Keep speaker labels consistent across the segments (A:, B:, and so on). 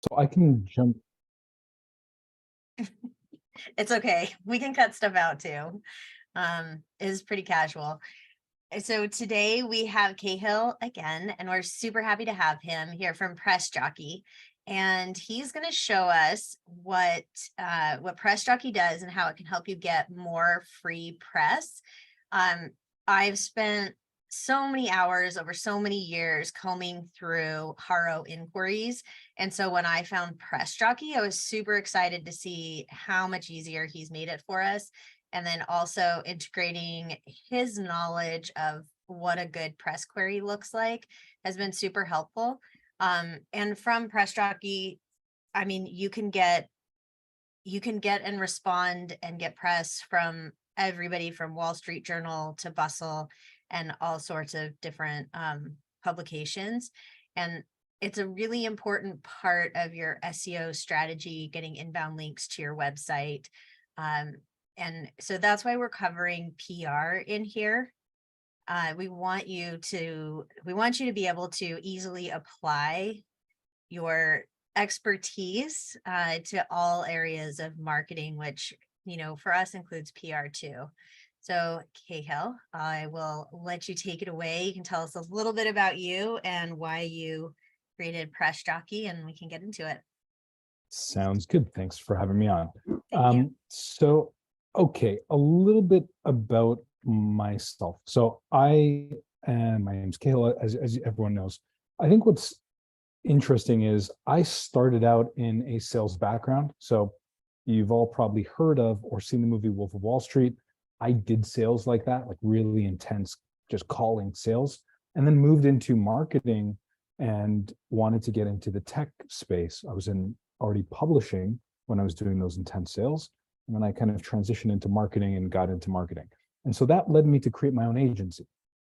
A: So I can jump.
B: It's okay. We can cut stuff out too. It's pretty casual. So today we have Cahill again, and we're super happy to have him here from Press Jockey. And he's going to show us what Press Jockey does and how it can help you get more free press. I've spent so many hours over so many years combing through Haro inquiries. And so when I found Press Jockey, I was super excited to see how much easier he's made it for us. And then also integrating his knowledge of what a good press query looks like has been super helpful. And from Press Jockey, I mean, you can get and respond and get press from everybody from Wall Street Journal to Bustle and all sorts of different publications. And it's a really important part of your SEO strategy, getting inbound links to your website. And so that's why we're covering PR in here. We want you to be able to easily apply your expertise to all areas of marketing, which, for us includes PR too. So Cahill, I will let you take it away. You can tell us a little bit about you and why you created Press Jockey, and we can get into it.
A: Sounds good. Thanks for having me on.
B: Thank you.
A: Okay, a little bit about myself. So my name's Cahill, as everyone knows. I think what's interesting is I started out in a sales background. So you've all probably heard of or seen the movie Wolf of Wall Street. I did sales like that, like really intense, just calling sales, and then moved into marketing and wanted to get into the tech space. I was already publishing when I was doing those intense sales. And then I kind of transitioned into marketing and got into marketing. And so that led me to create my own agency.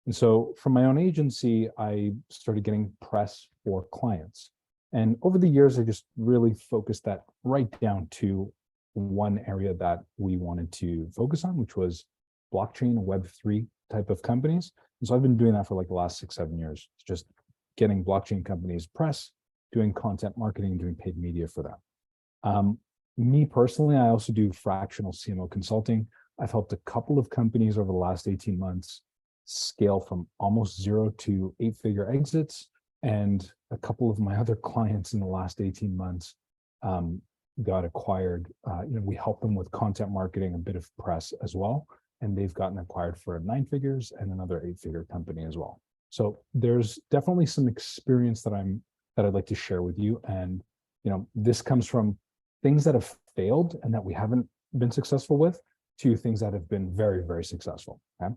A: And so from my own agency, I started getting press for clients. And over the years, I just really focused that right down to one area that we wanted to focus on, which was blockchain, Web3 type of companies. And so I've been doing that for like the last 6-7 years, just getting blockchain companies press, doing content marketing, doing paid media for that. Me personally, I also do fractional CMO consulting. I've helped a couple of companies over the last 18 months scale from almost 0 to 8-figure exits. And a couple of my other clients in the last 18 months got acquired. We help them with content marketing, a bit of press as well. And they've gotten acquired for 9 figures and another 8-figure company as well. So there's definitely some experience that I'd like to share with you. And, this comes from things that have failed and that we haven't been successful with to things that have been very, very successful. Okay?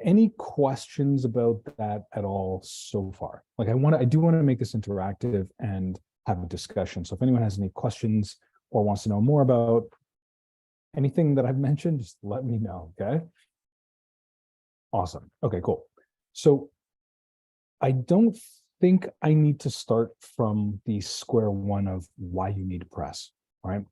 A: Any questions about that at all so far? Like I do want to make this interactive and have a discussion. So if anyone has any questions or wants to know more about anything that I've mentioned, just let me know, okay? Awesome. Okay, cool. So I don't think I need to start from the square one of why you need press, right?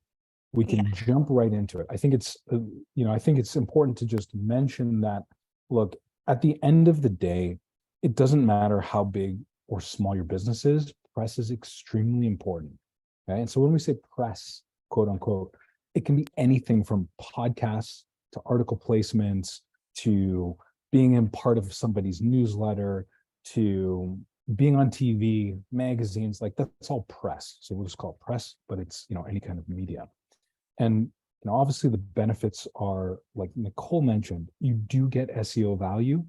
A: We can jump right into it. I think it's important to just mention that, look, at the end of the day, it doesn't matter how big or small your business is, press is extremely important. Okay. And so when we say press, quote unquote, it can be anything from podcasts to article placements to being in part of somebody's newsletter to being on TV, magazines, like that's all press. So we'll just call it press, but it's, any kind of media. And obviously the benefits are, like Nicole mentioned, you do get SEO value.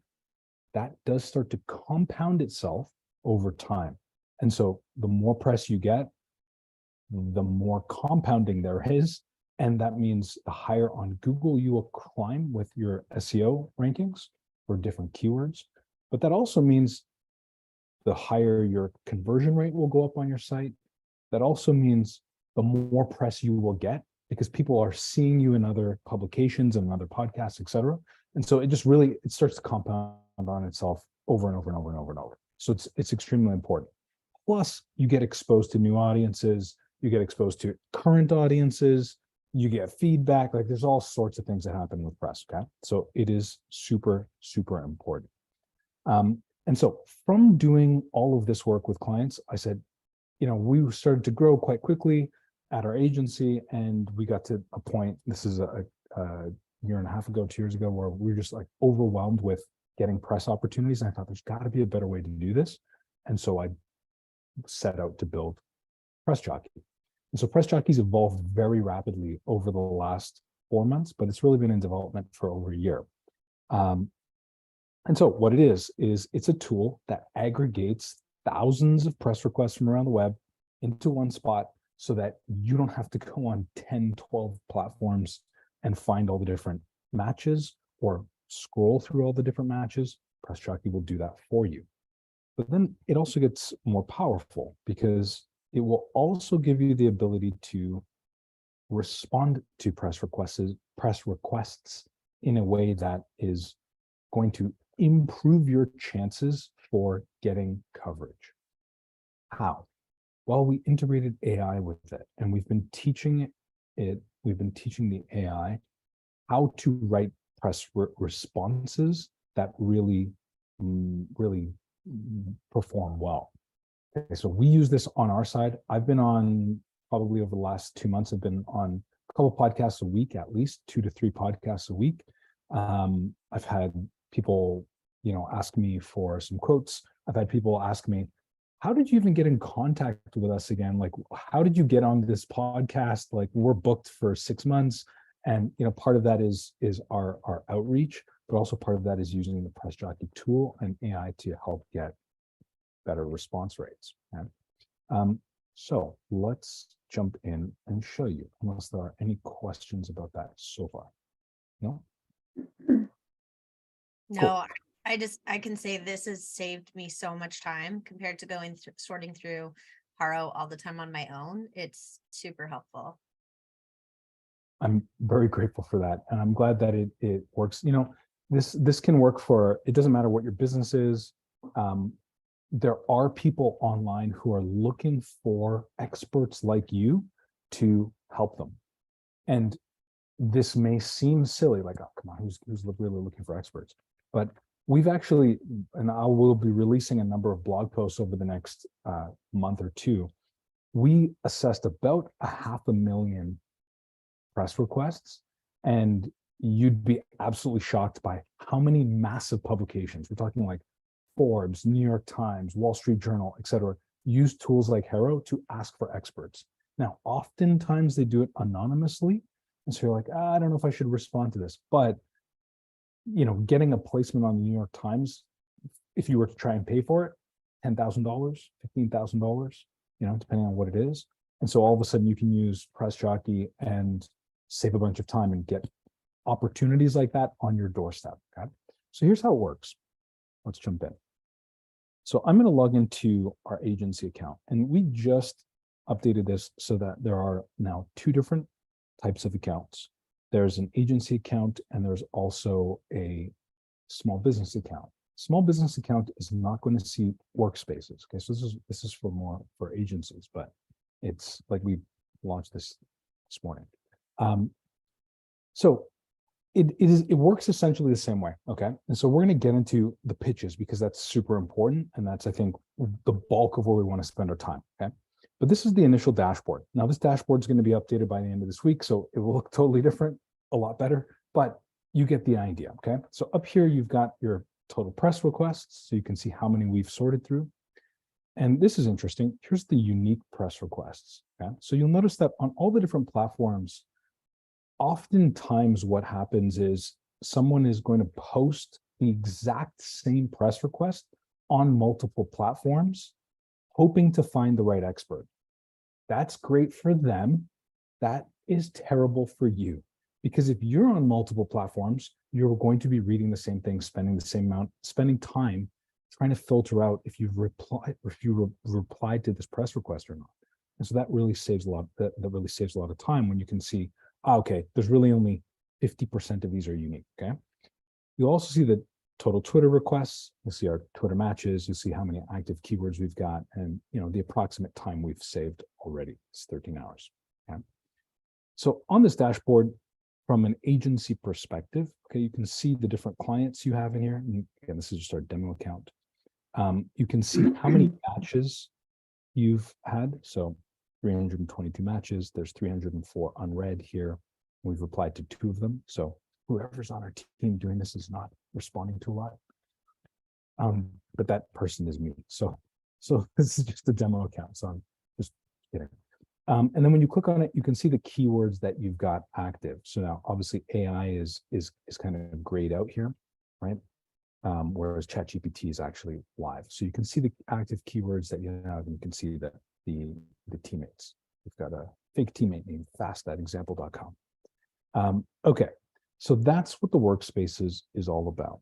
A: That does start to compound itself over time. And so the more press you get, the more compounding there is. And that means the higher on Google you will climb with your SEO rankings for different keywords. But that also means the higher your conversion rate will go up on your site. That also means the more press you will get because people are seeing you in other publications and other podcasts, et cetera. And so it starts to compound on itself over and over and over and over and over. So it's extremely important. Plus, you get exposed to new audiences, you get exposed to current audiences, you get feedback, like there's all sorts of things that happen with press, okay? So it is super, super important. And so from doing all of this work with clients, I said, we started to grow quite quickly at our agency, and we got to a point, this is a year and a half ago, 2 years ago, where we were just like overwhelmed with getting press opportunities. And I thought there's got to be a better way to do this. And so I set out to build Press Jockey. And so Press Jockey's evolved very rapidly over the last 4 months, but it's really been in development for over a year. And so what it is it's a tool that aggregates thousands of press requests from around the web into one spot so that you don't have to go on 10, 12 platforms and find all the different matches or scroll through all the different matches. Press Jockey will do that for you. But then it also gets more powerful because it will also give you the ability to respond to press requests in a way that is going to improve your chances for getting coverage. How? Well, we integrated AI with it, and we've been teaching the AI how to write press responses that really perform well. Okay, so we use this on our side. I've been on, probably over the last 2 months, I've been on a couple podcasts a week, at least 2 to 3 podcasts a week. I've had people, ask me for some quotes. I've had people ask me, how did you even get in contact with us again? Like, how did you get on this podcast? Like, we're booked for 6 months. And, part of that is our outreach, but also part of that is using the Press Jockey tool and AI to help get better response rates. Okay? So let's jump in and show you, unless there are any questions about that so far. No?
B: No,
A: Cool.
B: I can say this has saved me so much time compared to going through sorting through Haro all the time on my own. It's super helpful.
A: I'm very grateful for that. And I'm glad that it works. This can work for, it doesn't matter what your business is. There are people online who are looking for experts like you to help them. And this may seem silly, like, oh, come on, who's really looking for experts? But we've actually, and I will be releasing a number of blog posts over the next month or two. We assessed about 500,000 press requests, and you'd be absolutely shocked by how many massive publications, we're talking like Forbes, New York Times, Wall Street Journal, etc., use tools like Haro to ask for experts. Now, oftentimes they do it anonymously, and so you're like, I don't know if I should respond to this. But getting a placement on the New York Times, if you were to try and pay for it, $10,000, $15,000, depending on what it is. And so all of a sudden you can use Press Jockey and save a bunch of time and get opportunities like that on your doorstep. Okay. So here's how it works. Let's jump in. So I'm going to log into our agency account, and we just updated this so that there are now 2 different types of accounts. There's an agency account, and there's also a small business account. Small business account is not going to see workspaces. Okay, so this is for agencies, but it's like we launched this morning. So it works essentially the same way. Okay, and so we're going to get into the pitches because that's super important, and that's, I think, the bulk of where we want to spend our time. Okay, but this is the initial dashboard. Now this dashboard is going to be updated by the end of this week, so it will look totally different, a lot better, but you get the idea. Okay, so up here you've got your total press requests, so you can see how many we've sorted through. And this is interesting. Here's the unique press requests. Okay, so you'll notice that on all the different platforms, oftentimes what happens is someone is going to post the exact same press request on multiple platforms, hoping to find the right expert. That's great for them. That is terrible for you, because if you're on multiple platforms, you're going to be reading the same thing, spending the same amount, spending time trying to filter out if you've replied to this press request or not. And so that really saves a lot. That really saves a lot of time when you can see, okay, there's really only 50% of these are unique. Okay. You'll also see the total Twitter requests. You'll see our Twitter matches. You'll see how many active keywords we've got, and the approximate time we've saved already. It's 13 hours. Okay. So on this dashboard, from an agency perspective, okay, you can see the different clients you have in here. And again, this is just our demo account. You can see how many matches you've had. So 322 matches, there's 304 unread here. We've replied to 2 of them. So whoever's on our team doing this is not responding to a lot. But that person is me. So this is just a demo account. So I'm just kidding. And then when you click on it, you can see the keywords that you've got active. So now obviously AI is kind of grayed out here, right? Whereas ChatGPT is actually live. So you can see the active keywords that you have, and you can see that the teammates. We've got a fake teammate named fast@example.com. Okay, so that's what the workspace is all about.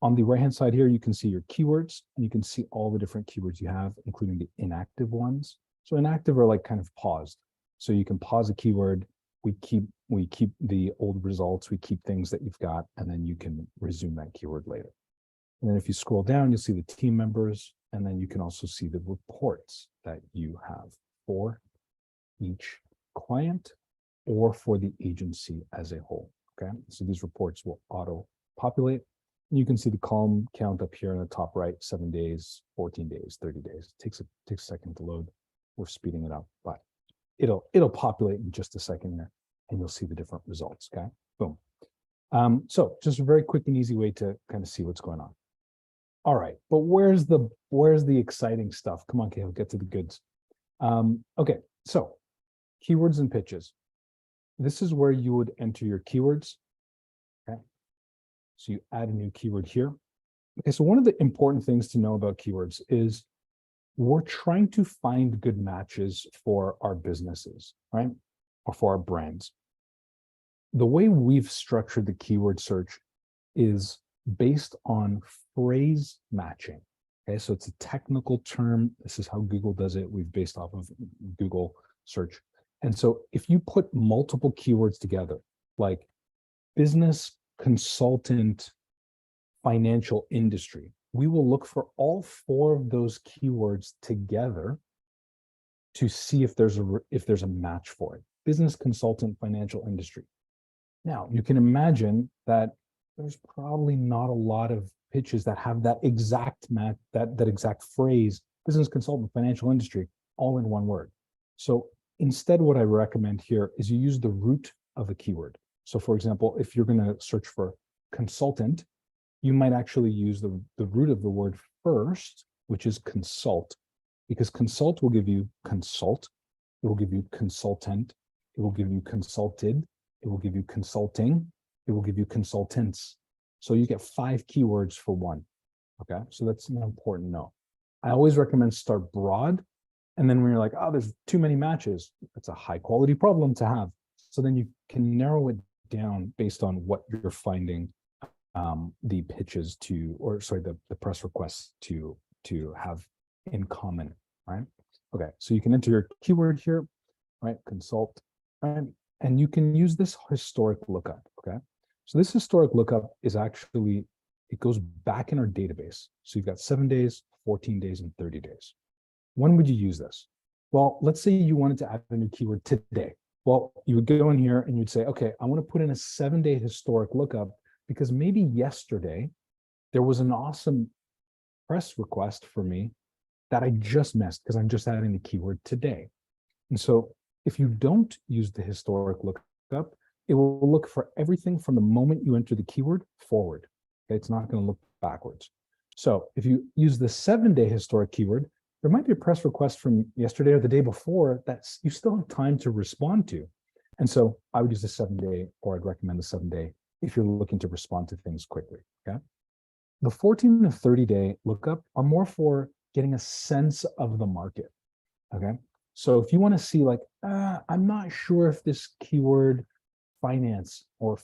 A: On the right-hand side here, you can see your keywords, and you can see all the different keywords you have, including the inactive ones. So inactive are like kind of paused. So you can pause a keyword, we keep the old results, we keep things that you've got, and then you can resume that keyword later. And then if you scroll down, you'll see the team members, and then you can also see the reports that you have for each client or for the agency as a whole, okay? So these reports will auto-populate. And you can see the column count up here in the top right, 7 days, 14 days, 30 days. It takes a second to load. We're speeding it up, but it'll populate in just a second here, and you'll see the different results, okay? Boom. So just a very quick and easy way to kind of see what's going on. All right, but where's the exciting stuff? Come on, Kale, get to the goods. Okay, so keywords and pitches. This is where you would enter your keywords. Okay, so you add a new keyword here. Okay, so one of the important things to know about keywords is we're trying to find good matches for our businesses, right? Or for our brands. The way we've structured the keyword search is based on phrase matching. Okay, so it's a technical term. This is how Google does it. We've based off of Google search. And so if you put multiple keywords together, like business, consultant, financial industry, we will look for all 4 of those keywords together to see if there's a match for it. Business, consultant, financial industry. Now, you can imagine that there's probably not a lot of pitches that have that exact match, that exact phrase, business, consultant, financial industry, all in one word. So instead, what I recommend here is you use the root of a keyword. So for example, if you're going to search for consultant, you might actually use the root of the word first, which is consult, because consult will give you consult, it will give you consultant, it will give you consulted, it will give you consulting, it will give you consultants. So you get 5 keywords for one. Okay, so that's an important note. I always recommend start broad, and then when you're like, oh, there's too many matches, that's a high quality problem to have. So then you can narrow it down based on what you're finding the pitches to, or sorry, the press requests to have in common, right? Okay, so you can enter your keyword here, right? Consult, right? And you can use this historic lookup, okay? So this historic lookup is actually, it goes back in our database. So you've got 7 days, 14 days, and 30 days. When would you use this? Well, let's say you wanted to add a new keyword today. Well, you would go in here and you'd say, okay, I want to put in a 7-day historic lookup because maybe yesterday there was an awesome press request for me that I just missed because I'm just adding the keyword today. And so if you don't use the historic lookup, it will look for everything from the moment you enter the keyword forward. Okay? It's not going to look backwards. So if you use the 7-day historic keyword, there might be a press request from yesterday or the day before that you still have time to respond to. And so I would use the 7-day, or I'd recommend the 7-day if you're looking to respond to things quickly, okay? The 14 to 30-day lookup are more for getting a sense of the market, okay? So if you want to see like, I'm not sure if this keyword finance or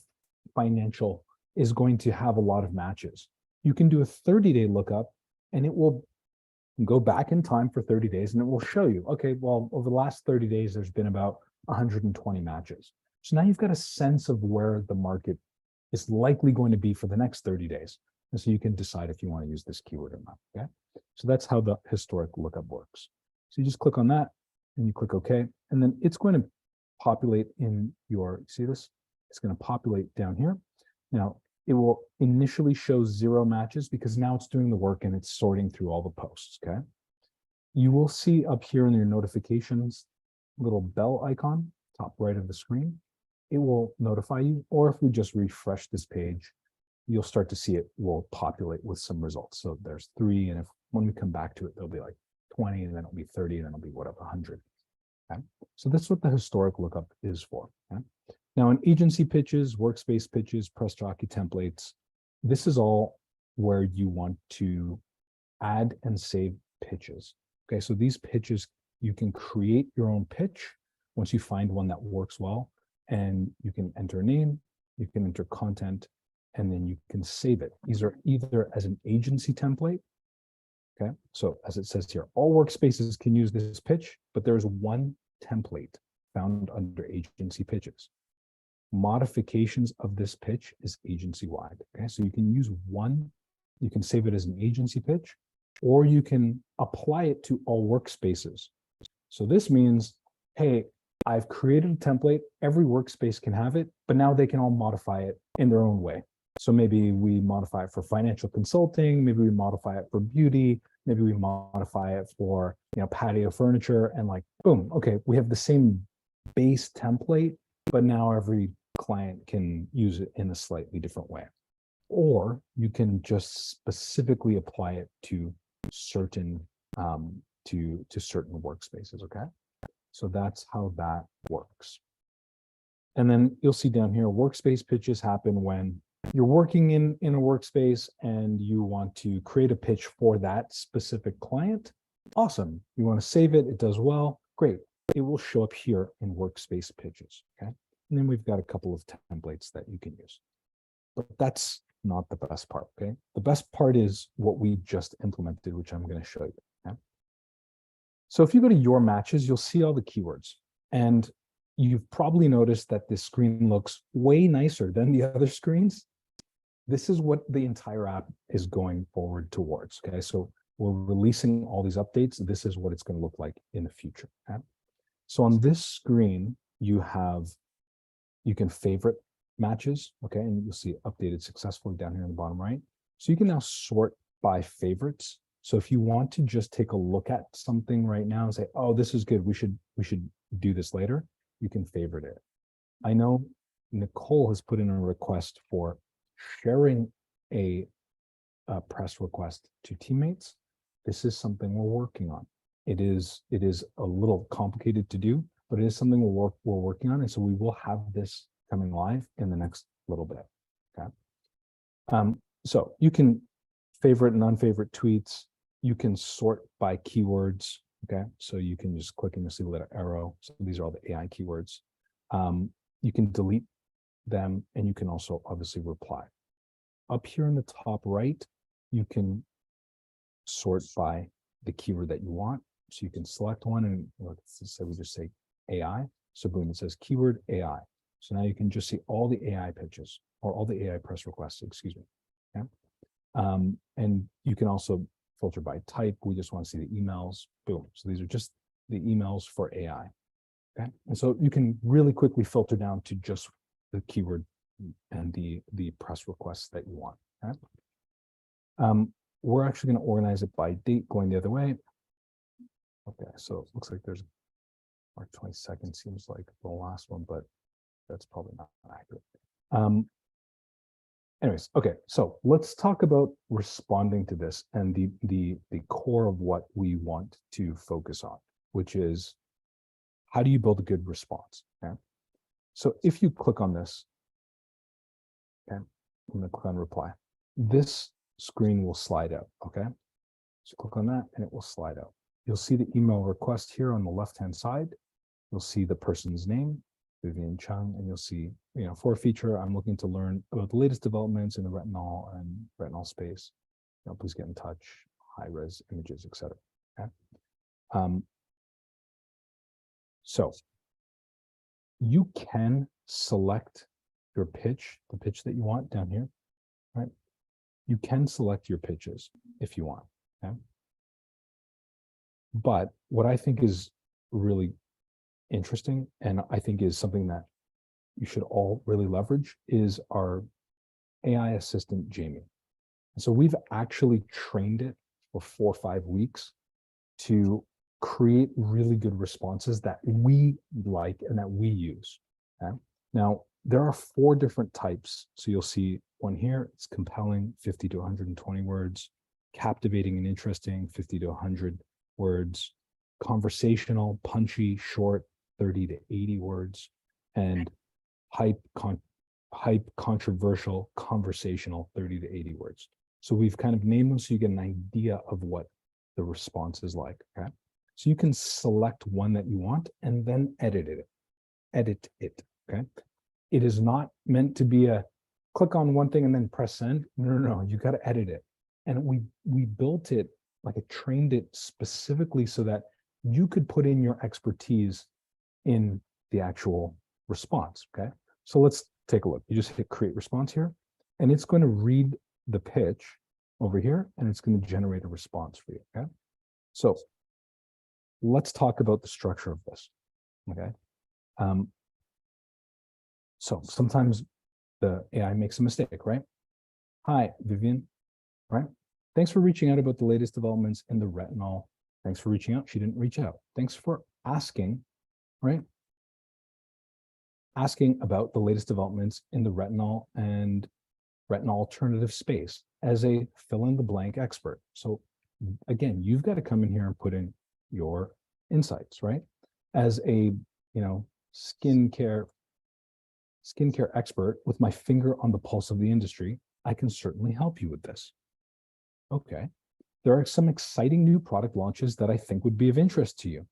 A: financial is going to have a lot of matches, you can do a 30-day lookup and it will go back in time for 30 days and it will show you, okay, well, over the last 30 days, there's been about 120 matches. So now you've got a sense of where the market is likely going to be for the next 30 days. And so you can decide if you want to use this keyword or not, okay? So that's how the historic lookup works. So you just click on that and you click OK, and then it's going to populate in your, see this? It's going to populate down here. Now, it will initially show 0 matches because now it's doing the work and it's sorting through all the posts, okay? You will see up here in your notifications, little bell icon, top right of the screen. It will notify you, or if we just refresh this page, you'll start to see it will populate with some results. So there's 3, and if when we come back to it, there'll be like 20, and then it'll be 30, and then it'll be whatever, 100. Okay? So that's what the historic lookup is for. Okay? Now in agency pitches, workspace pitches, press jockey templates, this is all where you want to add and save pitches. Okay, so these pitches, you can create your own pitch once you find one that works well, and you can enter a name, you can enter content, and then you can save it. These are either as an agency template. Okay, so as it says here, all workspaces can use this pitch, but there's one template found under agency pitches. Modifications of this pitch is agency-wide. Okay, so you can use one, you can save it as an agency pitch, or you can apply it to all workspaces. So this means, hey, I've created a template, every workspace can have it, but now they can all modify it in their own way. So maybe we modify it for financial consulting, maybe we modify it for beauty, maybe we modify it for, patio furniture, and like, boom, okay, we have the same base template, but now every client can use it in a slightly different way. Or you can just specifically apply it to certain certain workspaces. Okay, so that's how that works. And then you'll see down here, workspace pitches happen when you're working in a workspace and you want to create a pitch for that specific client. Awesome. You want to save it, it does well, great. It will show up here in workspace pitches. Okay, and then we've got a couple of templates that you can use, but that's not the best part. Okay, the best part is what we just implemented, which I'm going to show you. Okay? So if you go to your matches, you'll see all the keywords, and you've probably noticed that this screen looks way nicer than the other screens. This is what the entire app is going forward towards. Okay, so we're releasing all these updates. This is what it's going to look like in the future. Okay? So on this screen, you can favorite matches, okay, and you'll see updated successfully down here in the bottom right. So you can now sort by favorites. So if you want to just take a look at something right now and say, oh, this is good, we should do this later, you can favorite it. I know Nicole has put in a request for sharing a press request to teammates. This is something we're working on. It is a little complicated to do, but it is something we're working on, and so we will have this coming live in the next little bit. Okay. So you can favorite and unfavorite tweets. You can sort by keywords. Okay. So you can just click and you'll see the little arrow. So these are all the AI keywords. You can delete them, and you can also obviously reply. Up here in the top right, you can sort by the keyword that you want. So you can select one, and let's say we just say AI. So boom, it says keyword AI. So now you can just see all the AI pitches, or all the AI press requests, excuse me. Okay? And you can also filter by type. We just want to see the emails. Boom. So these are just the emails for AI. Okay. And so you can really quickly filter down to just the keyword and the press requests that you want. Okay. We're actually going to organize it by date going the other way. Okay. So it looks like there's March 22nd, seems like the last one, but that's probably not accurate. Anyways, okay, so let's talk about responding to this and the core of what we want to focus on, which is how do you build a good response? Okay, so if you click on this, okay, I'm going to click on reply. This screen will slide out. Okay, so click on that and it will slide out. You'll see the email request here on the left-hand side. You'll see the person's name, Vivian Chung, and you'll see, for a feature, I'm looking to learn about the latest developments in the retinol space. Please get in touch, high-res images, etc. Okay. So you can select your pitch, the pitch that you want down here, right? You can select your pitches if you want. Okay. But what I think is really interesting, and I think is something that you should all really leverage, is our AI assistant, Jamie. And so we've actually trained it for 4 or 5 weeks to create really good responses that we like and that we use. Okay? Now, there are 4 different types. So you'll see one here, it's compelling, 50 to 120 words, captivating and interesting, 50 to 100 words, conversational, punchy, short, 30 to 80 words, and hype, controversial, conversational, 30 to 80 words. So we've kind of named them so you get an idea of what the response is like, okay? So you can select one that you want and then edit it, okay? It is not meant to be a click on one thing and then press send. No, you got to edit it. And we built it, like I trained it specifically so that you could put in your expertise in the actual response, okay? So let's take a look. You just hit create response here, and it's going to read the pitch over here, and it's going to generate a response for you, okay? So let's talk about the structure of this, okay? So sometimes the AI makes a mistake, right? Hi, Vivian, right? Thanks for reaching out about the latest developments in the retinol. Thanks for reaching out. She didn't reach out. Thanks for asking, right? Asking about the latest developments in the retinol and retinol alternative space as a fill in the blank expert. So again, you've got to come in here and put in your insights, right? As a, skincare expert with my finger on the pulse of the industry, I can certainly help you with this. Okay. There are some exciting new product launches that I think would be of interest to you.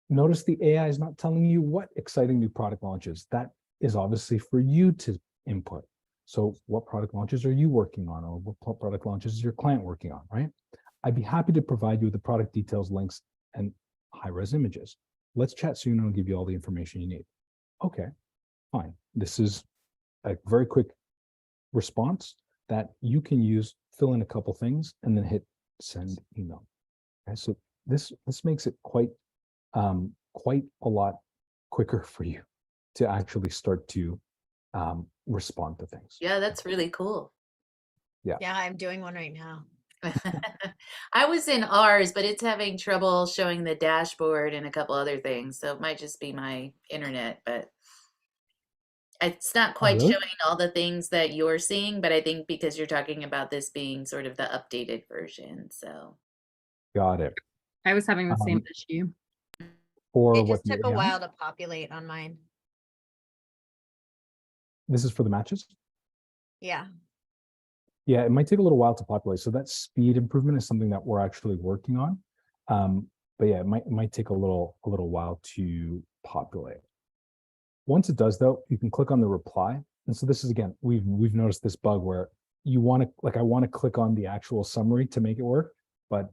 A: Notice the AI is not telling you what exciting new product launches. That is obviously for you to input. So what product launches are you working on, or what product launches is your client working on, right? I'd be happy to provide you with the product details, links, and high-res images. Let's chat soon and I'll give you all the information you need. Okay, fine. This is a very quick response that you can use, fill in a couple things, and then hit send email. Okay, so this makes it quite a lot quicker for you to actually start to respond to things.
C: Yeah, that's really cool.
B: Yeah, I'm doing one right now.
C: I was in ours, but it's having trouble showing the dashboard and a couple other things. So it might just be my internet, but it's not quite
A: really?
C: showing all the things that you're seeing, but I think because you're talking about this being sort of the updated version. So
A: Got it.
D: I was having the same issue.
A: For
B: It
A: what
B: just took a
A: AI?
B: while to populate on mine.
A: This is for the matches?
B: Yeah.
A: Yeah, it might take a little while to populate. So that speed improvement is something that we're actually working on. But yeah, it might take a little while to populate. Once it does, though, you can click on the reply. And so this is, again, we've noticed this bug where you want to, like, I want to click on the actual summary to make it work, but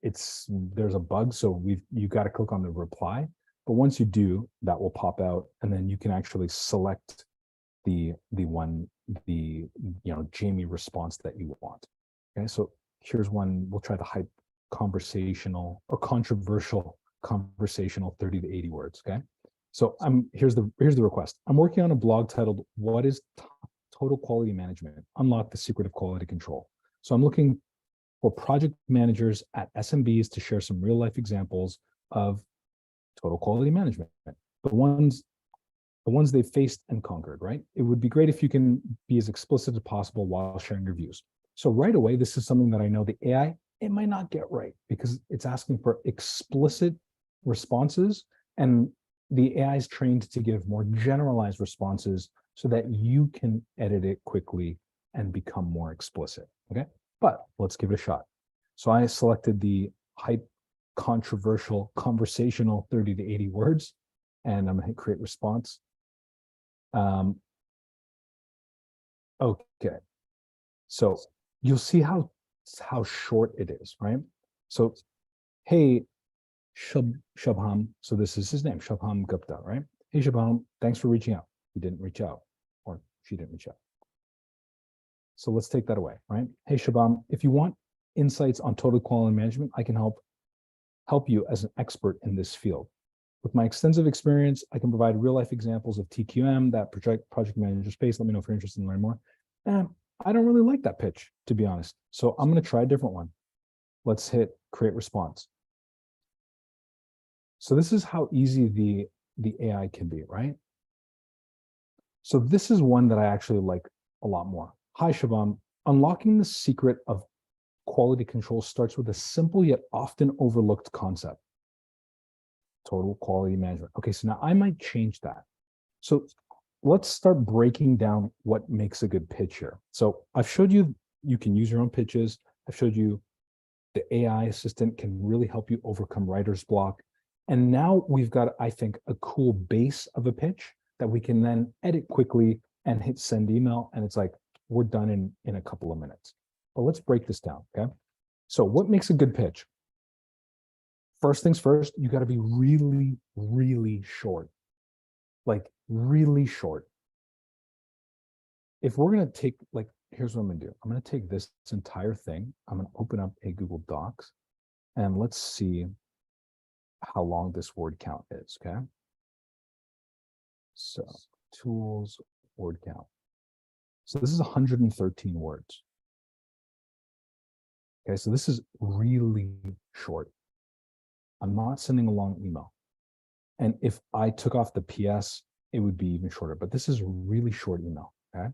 A: there's a bug. So you got to click on the reply. But once you do, that will pop out, and then you can actually select the Jamie response that you want. Okay, so here's one. We'll try the hype conversational or controversial conversational 30 to 80 words. Okay, so here's the request. I'm working on a blog titled "What is Total Quality Management? Unlock the Secret of Quality Control." So I'm looking for project managers at SMBs to share some real life examples of total quality management, the ones they've faced and conquered, right? It would be great if you can be as explicit as possible while sharing your views. So right away, this is something that I know the AI, it might not get right because it's asking for explicit responses, and the AI is trained to give more generalized responses so that you can edit it quickly and become more explicit, okay? But let's give it a shot. So I selected the hype controversial conversational 30 to 80 words, and I'm gonna hit create response. Okay, so you'll see how short it is, right? So, hey, Shubham, so this is his name, Shubham Gupta, right? Hey, Shubham, thanks for reaching out. He didn't reach out, or she didn't reach out. So let's take that away, right? Hey, Shubham, if you want insights on total quality management, I can help you as an expert in this field. With my extensive experience, I can provide real-life examples of TQM, that project manager space. Let me know if you're interested in learning more. I don't really like that pitch, to be honest. So I'm going to try a different one. Let's hit create response. So this is how easy the AI can be, right? So this is one that I actually like a lot more. Hi, Shabam. Unlocking the secret of quality control starts with a simple yet often overlooked concept. Total quality management. Okay, so now I might change that. So let's start breaking down what makes a good pitch here. So I've showed you, you can use your own pitches. I've showed you the AI assistant can really help you overcome writer's block. And now we've got, I think, a cool base of a pitch that we can then edit quickly and hit send email. And it's like, we're done in a couple of minutes. But let's break this down, okay? So what makes a good pitch? First things first, you got to be really, really short. Like really short. If we're going to take, like, here's what I'm going to do. I'm going to take this entire thing. I'm going to open up a Google Docs and let's see how long this word count is, okay? So tools, word count. So this is 113 words. Okay, so this is really short. I'm not sending a long email. And if I took off the PS, it would be even shorter, but this is really short email, okay?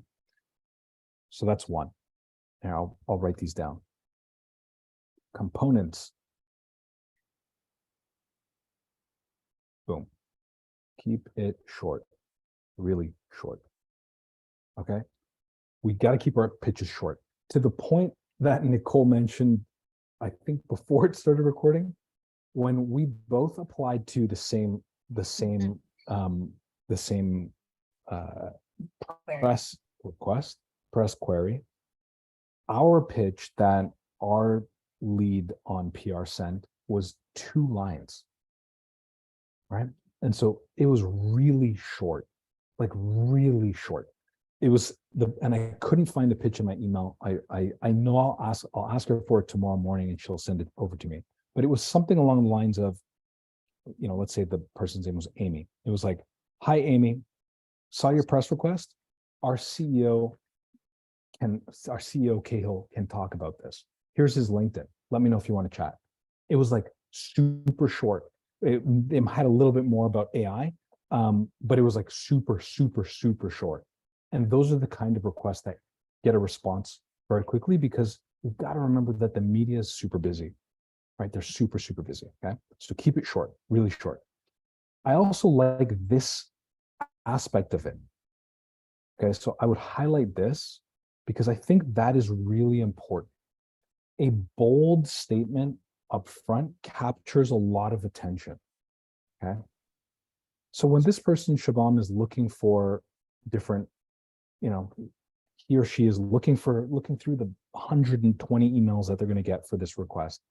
A: So that's one. And I'll write these down. Components. Boom. Keep it short, really short, okay? We got to keep our pitches short to the point that Nicole mentioned, I think before it started recording, when we both applied to the same press request, press query, our pitch that our lead on PR sent was 2 lines, right? And so it was really short, like really short. It was and I couldn't find the pitch in my email. I know I'll ask her for it tomorrow morning and she'll send it over to me. But it was something along the lines of, you know, let's say the person's name was Amy. It was like, hi, Amy, saw your press request. Our CEO Cahill can talk about this. Here's his LinkedIn. Let me know if you want to chat. It was like super short. It had a little bit more about AI, but it was like super, super, super short. And those are the kind of requests that get a response very quickly because we've got to remember that the media is super busy, right? They're super, super busy, okay? So keep it short, really short. I also like this aspect of it, okay? So I would highlight this because I think that is really important. A bold statement up front captures a lot of attention, okay? So when this person, Shabam, is looking for different, you know, he or she is looking through the 120 emails that they're going to get for this request.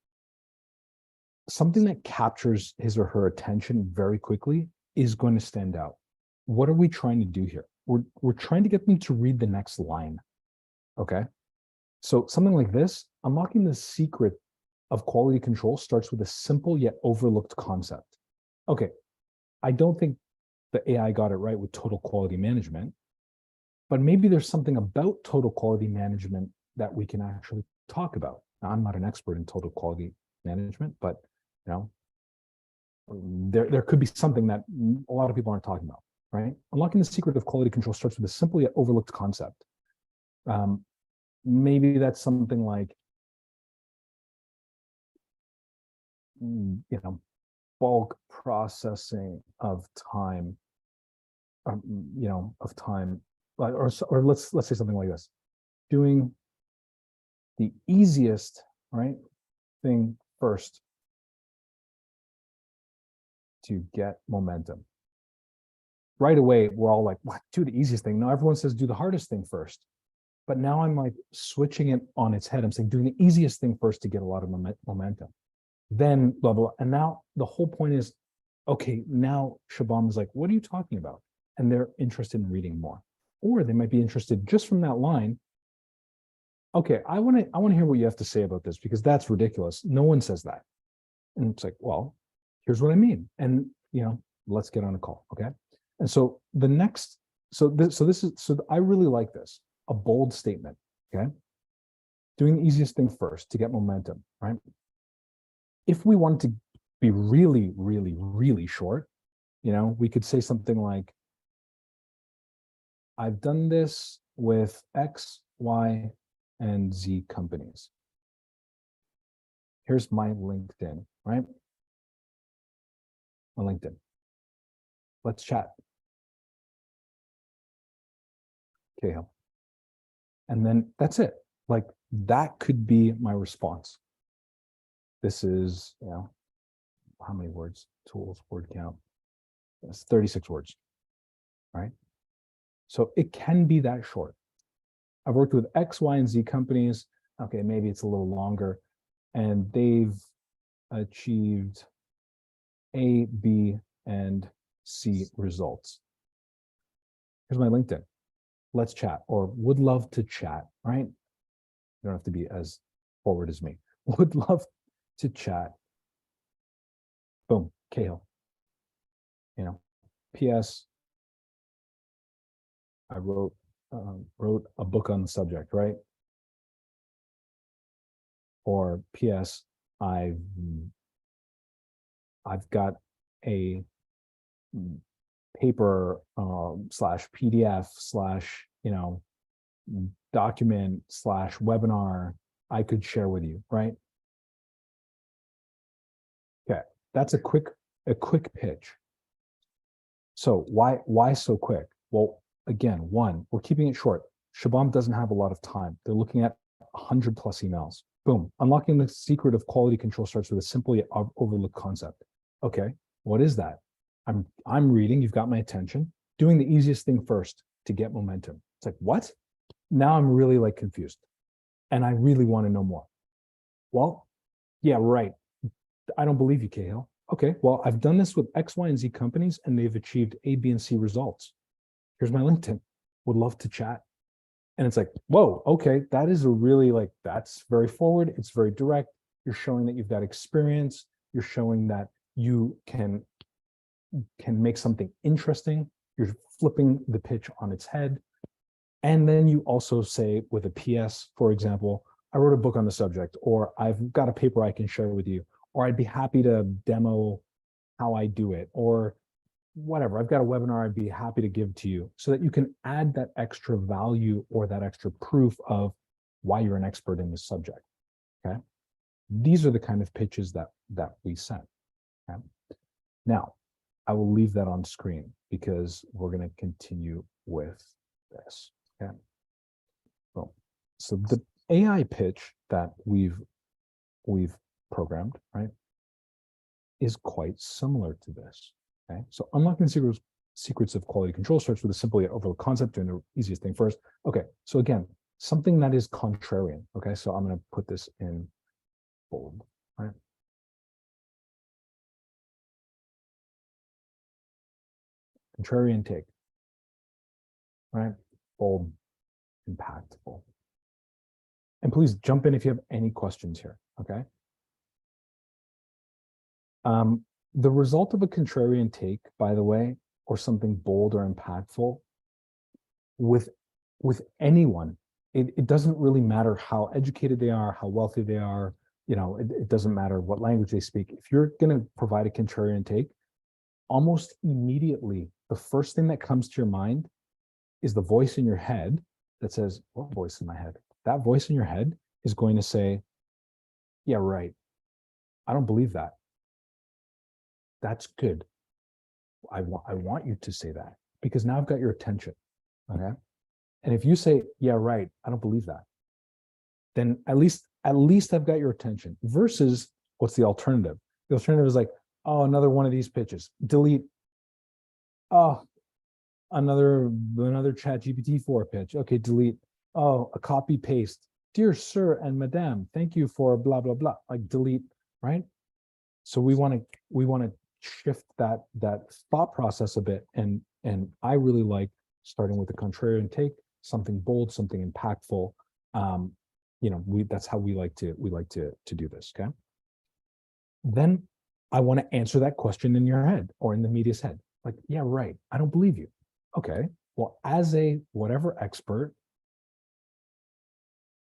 A: Something that captures his or her attention very quickly is going to stand out. What are we trying to do here? We're trying to get them to read the next line, okay? So something like this, unlocking the secret of quality control starts with a simple yet overlooked concept. Okay, I don't think the AI got it right with total quality management, but maybe there's something about total quality management that we can actually talk about. Now, I'm not an expert in total quality management, but you know, there could be something that a lot of people aren't talking about, right? Unlocking the secret of quality control starts with a simple yet overlooked concept. Maybe that's something like, you know, bulk processing of time, you know, of time, or let's say something like this: doing the easiest, right, thing first to get momentum. Right away, we're all like, what? Do the easiest thing. Now everyone says do the hardest thing first. But now I'm like switching it on its head. I'm saying doing the easiest thing first to get a lot of momentum. Then blah, blah. And now the whole point is, okay, now Shabam is like, what are you talking about? And they're interested in reading more. Or they might be interested just from that line. Okay, I want to hear what you have to say about this because that's ridiculous. No one says that. And it's like, well, here's what I mean. And you know, let's get on a call. Okay. And so the next, so I really like this, a bold statement. Okay. Doing the easiest thing first to get momentum, right? If we want to be really, really, really short. You know, we could say something like, I've done this with X, Y, and Z companies. Here's my LinkedIn, right? My LinkedIn. Let's chat. Okay. And then that's it. Like that could be my response. This is, you know, how many words? Tools, word count. That's 36 words, right? So it can be that short. I've worked with X, Y, and Z companies. Okay, maybe it's a little longer. And they've achieved A, B, and C results. Here's my LinkedIn. Let's chat, or would love to chat, right? You don't have to be as forward as me. Would love to chat. Boom, Cahill. You know, P.S. I wrote a book on the subject, right? Or P.S. I've got a paper slash PDF slash, you know, document slash webinar I could share with you, right? Okay, that's a quick pitch. So why so quick? Well, again, one, we're keeping it short. Shabam doesn't have a lot of time. They're looking at 100+ emails. Boom. Unlocking the secret of quality control starts with a simple yet overlooked concept. Okay, what is that? I'm reading, you've got my attention, doing the easiest thing first to get momentum. It's like, what? Now I'm really like confused and I really want to know more. Well, yeah, right. I don't believe you, Cahill. Okay, well, I've done this with X, Y, and Z companies and they've achieved A, B, and C results. Here's my LinkedIn. Would love to chat. And it's like, whoa, okay, that is a really like, that's very forward. It's very direct. You're showing that you've got experience. You're showing that you can make something interesting. You're flipping the pitch on its head. And then you also say with a PS, for example, I wrote a book on the subject, or I've got a paper I can share with you, or I'd be happy to demo how I do it, or whatever. I've got a webinar I'd be happy to give to you so that you can add that extra value or that extra proof of why you're an expert in this subject, okay? These are the kind of pitches that we set, okay? Now, I will leave that on screen because we're going to continue with this, okay? Well, so the AI pitch that we've programmed, right, is quite similar to this. Okay, so unlocking secrets of quality control starts with a simple yet overlooked concept, doing the easiest thing first. Okay, so again, something that is contrarian. Okay, so I'm going to put this in bold, right? Contrarian take, right? Bold, impactful. And please jump in if you have any questions here, okay? The result of a contrarian take, by the way, or something bold or impactful, with anyone, it doesn't really matter how educated they are, how wealthy they are, you know, it doesn't matter what language they speak. If you're going to provide a contrarian take, almost immediately, the first thing that comes to your mind is the voice in your head that says, what voice in my head? That voice in your head is going to say, yeah, right. I don't believe that. That's good. I want you to say that because now I've got your attention, okay? And if you say, yeah, right, I don't believe that, then at least I've got your attention versus what's the alternative? The alternative is like, oh, another one of these pitches, delete. Oh, another ChatGPT-4 pitch. Okay, delete. Oh, a copy paste. Dear sir and madam, thank you for blah, blah, blah, like delete, right? So we want to shift that thought process a bit. And I really like starting with the contrarian take, something bold, something impactful. You know, that's how we like to do this. Okay. Then I want to answer that question in your head or in the media's head. Like, yeah, right. I don't believe you. Okay. Well, as a whatever expert,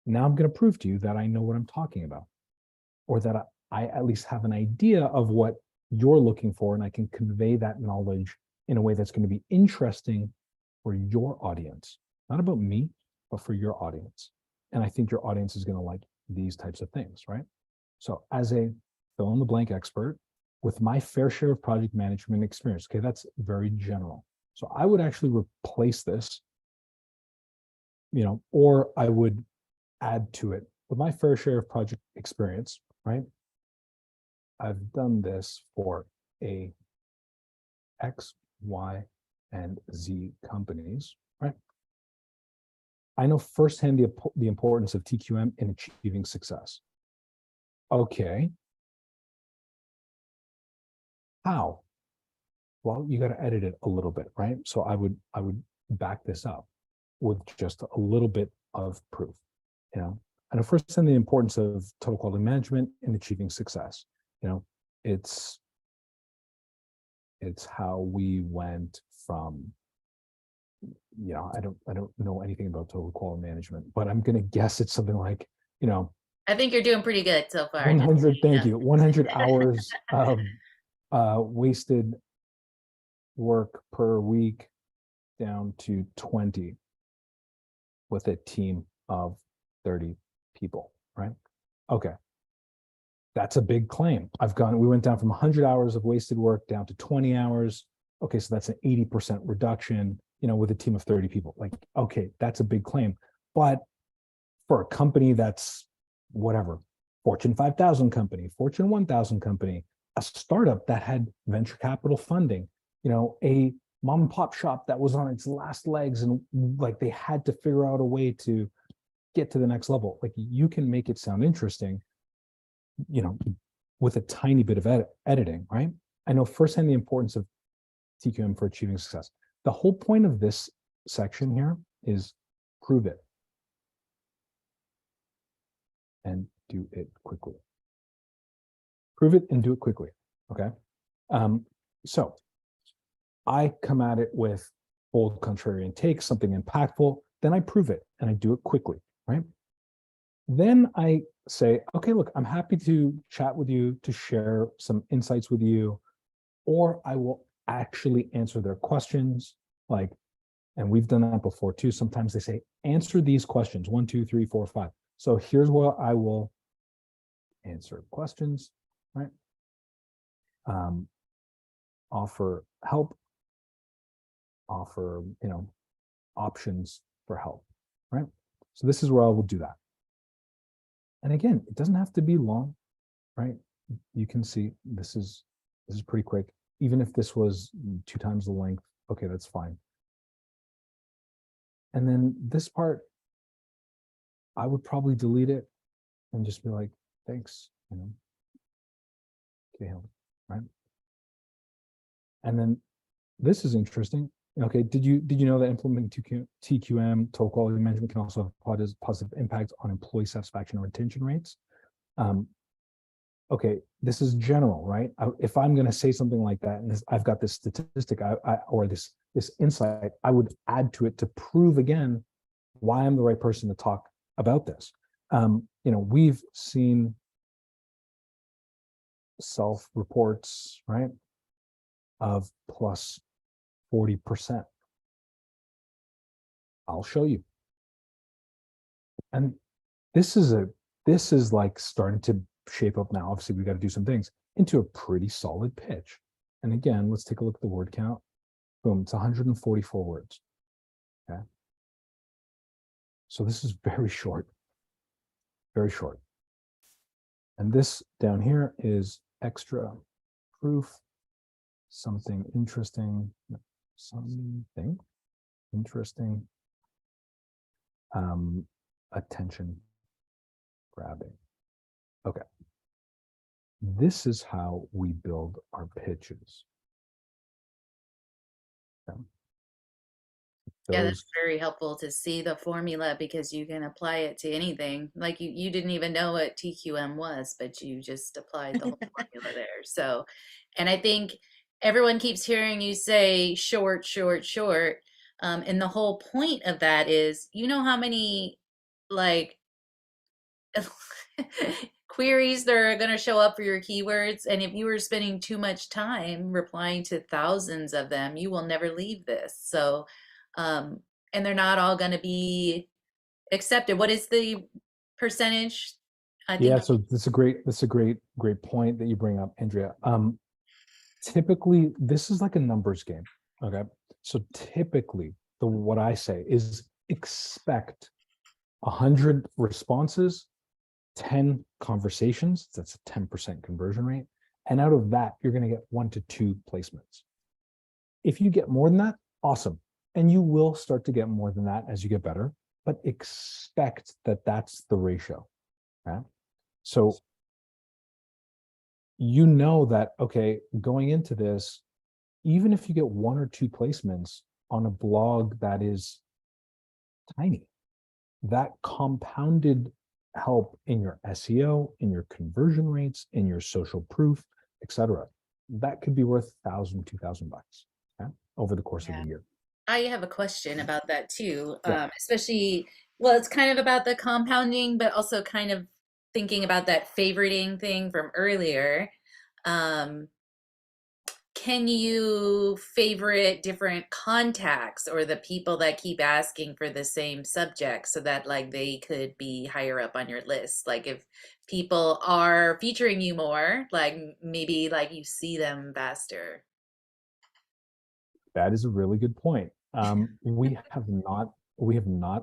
A: now I'm going to prove to you that I know what I'm talking about, or that I at least have an idea of what you're looking for, and I can convey that knowledge in a way that's going to be interesting for your audience, not about me, but for your audience. And I think your audience is going to like these types of things, right? So as a fill in the blank expert with my fair share of project management experience, okay, that's very general. So I would actually replace this, or I would add to it with my fair share of project experience, right? I've done this for a X, Y, and Z companies, right? I know firsthand the importance of TQM in achieving success. Okay. How? Well, you got to edit it a little bit, right? So I would back this up with just a little bit of proof. I know firsthand the importance of total quality management in achieving success. It's how we went from, I don't know anything about total quality management, but I'm going to guess it's something like,
C: I think you're doing pretty good so far.
A: 100, thank you, 100 hours of wasted work per week down to 20 with a team of 30 people, right? Okay. That's a big claim. We went down from 100 hours of wasted work down to 20 hours. Okay, so that's an 80% reduction, with a team of 30 people. Like, okay, that's a big claim. But for a company that's whatever, Fortune 5,000 company, Fortune 1,000 company, a startup that had venture capital funding, a mom and pop shop that was on its last legs and like they had to figure out a way to get to the next level. Like you can make it sound interesting, with a tiny bit of editing, right? I know firsthand the importance of TQM for achieving success. The whole point of this section here is prove it and do it quickly. Prove it and do it quickly, okay? So I come at it with bold contrarian takes, something impactful, then I prove it and I do it quickly, right? Then I say, okay, look, I'm happy to chat with you, to share some insights with you, or I will actually answer their questions. And we've done that before too. Sometimes they say, answer these questions, 1, 2, 3, 4, 5. So here's what I will answer questions, right? Offer help, offer, options for help, right? So this is where I will do that. And again, it doesn't have to be long, right? You can see this is pretty quick. Even if this was 2 times the length, okay, that's fine. And then this part, I would probably delete it and just be like, thanks, okay, right? And then this is interesting. Okay, did you know that implementing TQM, total quality management, can also have positive impact on employee satisfaction or retention rates? Okay, this is general, right? If I'm going to say something like that, and I've got this statistic, or this insight, I would add to it to prove again why I'm the right person to talk about this. We've seen self-reports, right, of plus 40%. I'll show you. And this is like starting to shape up now. Obviously, we got to do some things into a pretty solid pitch. And again, let's take a look at the word count. Boom, it's 144 words. Okay. So this is very short, very short. And this down here is extra proof, something interesting, attention grabbing. Okay. This is how we build our pitches. Okay.
C: Yeah, that's very helpful to see the formula because you can apply it to anything. Like you didn't even know what TQM was, but you just applied the whole formula there. So, and I think everyone keeps hearing you say short, short, short. And the whole point of that is, how many like queries that are going to show up for your keywords. And if you are spending too much time replying to thousands of them, you will never leave this. So, and they're not all going to be accepted. What is the percentage? I think
A: Yeah, so that's a great point that you bring up, Andrea. Typically, this is like a numbers game. Okay. So typically, what I say is expect 100 responses, 10 conversations. That's a 10% conversion rate. And out of that, you're going to get 1 to 2 placements. If you get more than that, awesome. And you will start to get more than that as you get better, but expect that that's the ratio. Okay. So you know that, okay, going into this, even if you get 1 or 2 placements on a blog that is tiny, that compounded help in your SEO, in your conversion rates, in your social proof, etc., that could be worth $1,000, $2,000, okay, over the course of the year.
C: I have a question about that too,
A: Yeah.
C: especially, well, it's kind of about the compounding, but also kind of thinking about that favoriting thing from earlier. Can you favorite different contacts or the people that keep asking for the same subject so that like they could be higher up on your list? Like if people are featuring you more, like maybe like you see them faster.
A: That is a really good point. We have not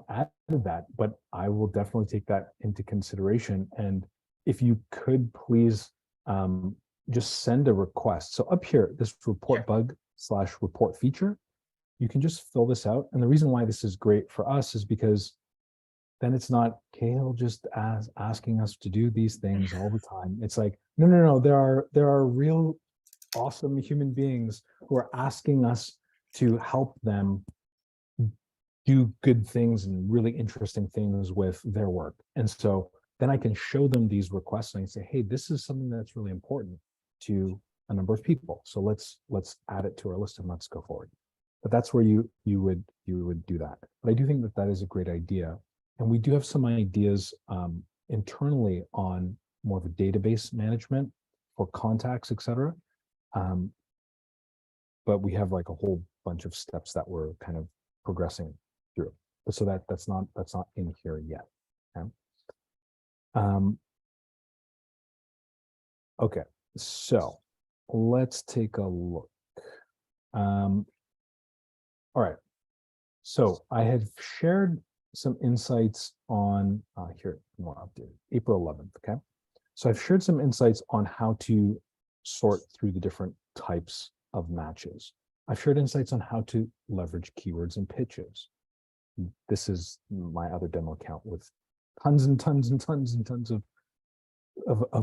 A: added that, but I will definitely take that into consideration. And if you could please just send a request. So up here, this report bug / report feature, you can just fill this out. And the reason why this is great for us is because then it's not Cahill just asking us to do these things all the time. It's like, no. There are real awesome human beings who are asking us to help them do good things and really interesting things with their work. And so then I can show them these requests and I say, hey, this is something that's really important to a number of people. So let's add it to our list and let's go forward. But that's where you would do that. But I do think that that is a great idea. And we do have some ideas internally on more of a database management for contacts, et cetera. But we have like a whole bunch of steps that we're kind of progressing through. But so that's not in here yet. Okay. Okay, so let's take a look. All right. So I had shared some insights on here, more updated, April 11th. Okay. So I've shared some insights on how to sort through the different types of matches. I've shared insights on how to leverage keywords and pitches. This is my other demo account with tons and tons and tons and tons of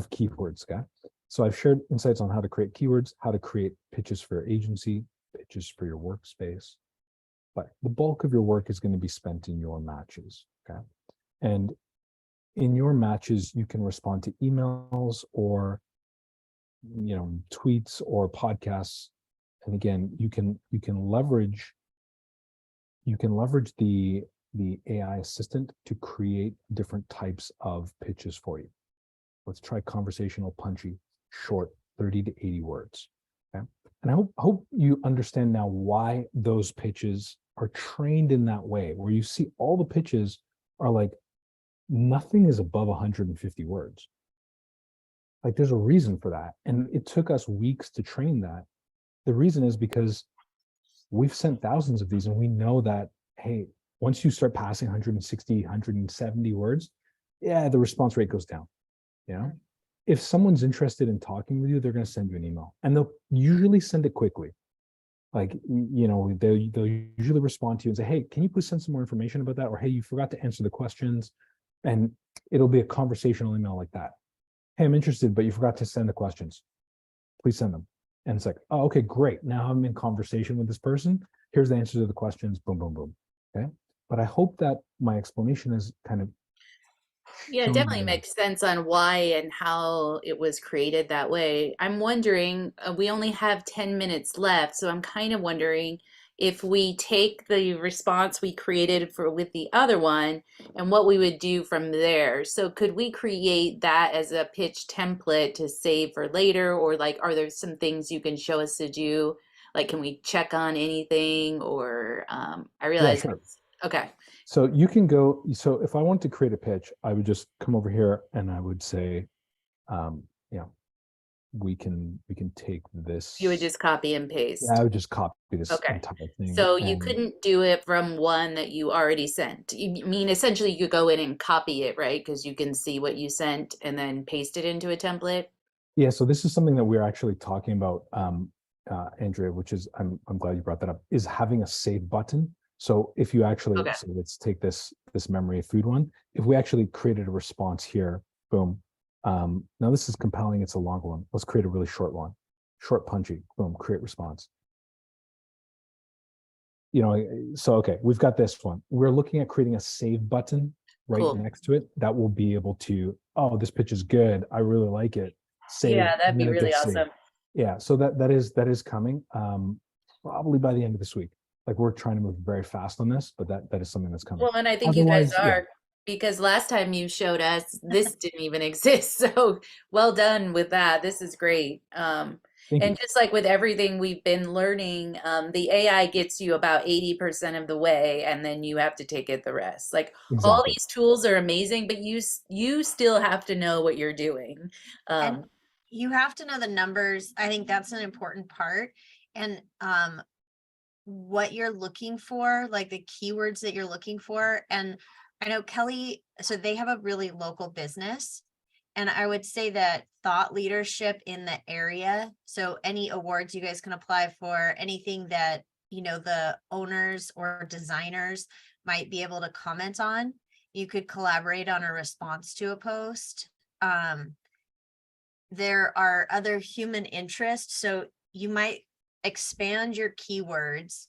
A: keywords, okay? So I've shared insights on how to create keywords, how to create pitches for your agency, pitches for your workspace. But the bulk of your work is going to be spent in your matches, okay? And in your matches, you can respond to emails or tweets or podcasts. And again, you can leverage the AI assistant to create different types of pitches for you. Let's try conversational, punchy, short, 30 to 80 words. Okay. And I hope you understand now why those pitches are trained in that way, where you see all the pitches are like, nothing is above 150 words. Like there's a reason for that. And it took us weeks to train that. The reason is because we've sent thousands of these and we know that, hey, once you start passing 160, 170 words, yeah, the response rate goes down. If someone's interested in talking with you, they're going to send you an email and they'll usually send it quickly. Like, they'll usually respond to you and say, hey, can you please send some more information about that? Or, hey, you forgot to answer the questions. And it'll be a conversational email like that. Hey, I'm interested, but you forgot to send the questions. Please send them. And it's like, oh, okay, great. Now I'm in conversation with this person. Here's the answer to the questions. Boom, boom, boom. Okay. But I hope that my explanation is kind of.
C: Yeah, it definitely makes sense on why and how it was created that way. I'm wondering, we only have 10 minutes left, so I'm kind of wondering, if we take the response we created for with the other one and what we would do from there. So could we create that as a pitch template to save for later, or like, are there some things you can show us to do? Like, can we check on anything, or I
A: Yeah,
C: realize
A: sure.
C: okay.
A: So you can go, so if I want to create a pitch, I would just come over here and I would say, you know, we can take this.
C: You would just copy and paste.
A: Yeah, I would just copy this
C: Okay.
A: entire thing.
C: So you
A: and-
C: couldn't do it from one that you already sent. You mean essentially you could go in and copy it, right? Because you can see what you sent and then paste it into a template.
A: Yeah, so this is something that we're actually talking about, Andrea, which is, I'm glad you brought that up, is having a save button. So if you actually,
C: Okay.
A: so let's take this memory of food one. If we actually created a response here, boom. Now this is compelling, it's a long one. Let's create a really short one. Short, punchy, boom, create response. You know, so okay, we've got this one. We're looking at creating a save button right
C: Cool.
A: next to it. That will be able to, oh, this pitch is good, I really like it. Save,
C: Yeah, that'd
A: and
C: be
A: then it
C: really
A: gets saved.
C: awesome.
A: Yeah, so that is coming, probably by the end of this week. Like, we're trying to move very fast on this, but that is something that's coming.
C: Well, and I think you guys
A: Otherwise, yeah.
C: are, because last time you showed us this didn't even exist. So well done with that. This is great.
A: Thank you.
C: And just like with everything we've been learning, the AI gets you about 80% of the way, and then you have to take it the rest. Like all
A: Exactly.
C: these tools are amazing, but you still have to know what you're doing.
B: And you have to know the numbers. I think that's an important part. And what you're looking for, like the keywords that you're looking for. And I know Kelly, so they have a really local business. And I would say that thought leadership in the area. So any awards you guys can apply for, anything that, you know, the owners or designers might be able to comment on, you could collaborate on a response to a post. There are other human interests. So you might expand your keywords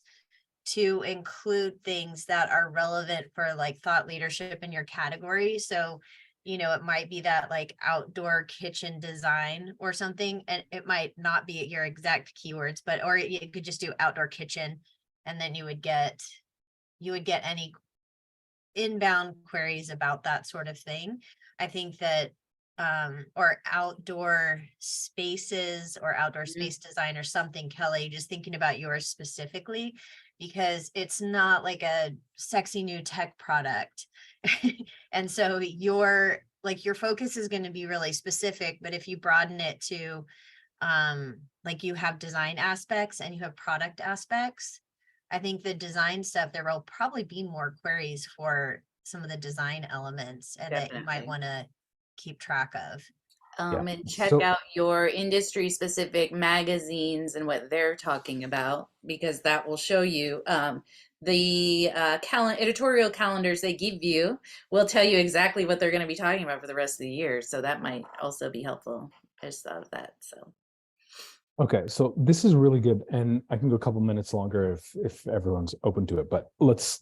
B: to include things that are relevant for like thought leadership in your category. So, you know, it might be that like outdoor kitchen design or something, and it might not be your exact keywords, but, or you could just do outdoor kitchen, and then you would get any inbound queries about that sort of thing. I think that or outdoor spaces or outdoor space design or something, Kelly, just thinking about yours specifically, because it's not like a sexy new tech product. And so your focus is going to be really specific, but if you broaden it to like you have design aspects and you have product aspects, I think the design stuff, there will probably be more queries for some of the design elements, and that you might
C: Definitely.
B: want to keep track of.
A: Yeah.
C: And check
A: So-
C: out your industry specific magazines and what they're talking about, because that will show you the editorial calendars they give you will tell you exactly what they're going to be talking about for the rest of the year. So that might also be helpful. I just thought of that. So
A: Okay, so this is really good, and I can go a couple minutes longer if everyone's open to it, but let's